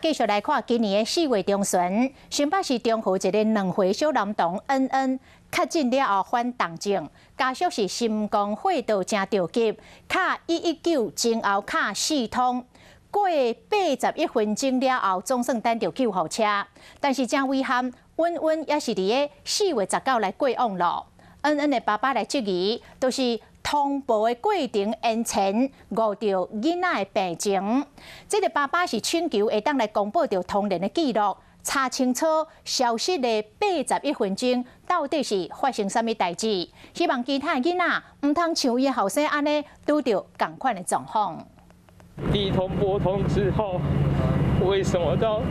继续来看今年的4月中旬，新北市中和一个2岁小男童恩恩确诊了后患重症，家属是心肝血道正着急，卡119前后卡4通。过81分钟了后，总算等到救护车，但是真遗憾，恩恩也是伫个4月19来过往咯。恩恩的爸爸来质疑，就是通报的过程延前，误到囡仔的病情。这个爸爸是请求会当来公布到通联的记录，查清楚消失的81分钟到底是发生什么代志。希望其他的囡仔唔通像伊后生安尼拄到同款的状况。第一通拨通之后，为什么到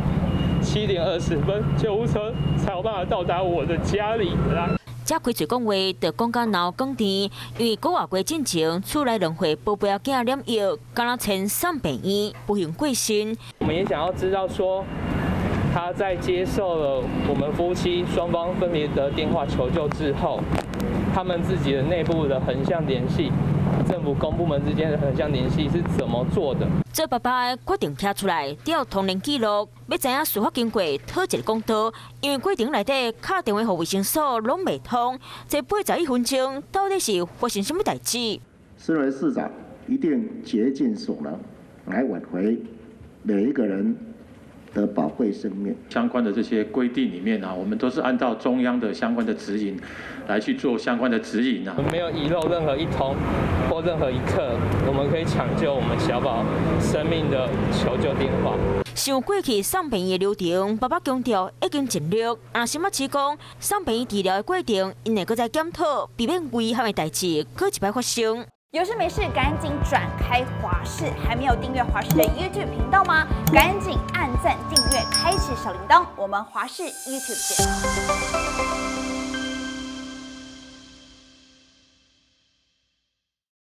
7点20分救护车才有办法到达我的家里啦？这开嘴讲话，就讲到脑讲甜，因为9月进前厝内2岁宝贝仔囝染疫，刚刚前送病院，不幸过身。我们也想要知道说，他在接受了我们夫妻双方分别的电话求救之后，他们自己的内部的横向联系。政府公部门之间的横向联系是怎么做的？这爸爸决定贴出来，调通联记录，要知影事发经过，讨一个公道。因为过程内底打电话给卫生所拢未通，这81分钟到底是发生什么代志？身为市长，一定竭尽所能来挽回每一个人的宝贵生命。相关的这些规定里面啊，我们都是按照中央的相关的指引来去做相关的指引啊。我们没有遗漏任何一通或任何一刻，我们可以抢救我们小宝生命的求救电话。想过去送病院的流程，爸爸强调已经尽力。新北市讲送病院治疗的过程，因会搁再检讨，避免危险的代志搁一摆发生。有事没事赶紧转开华视，还没有订阅华视的 YouTube 频道吗？赶紧按赞、订阅、开启小铃铛，我们华视 YouTube 见。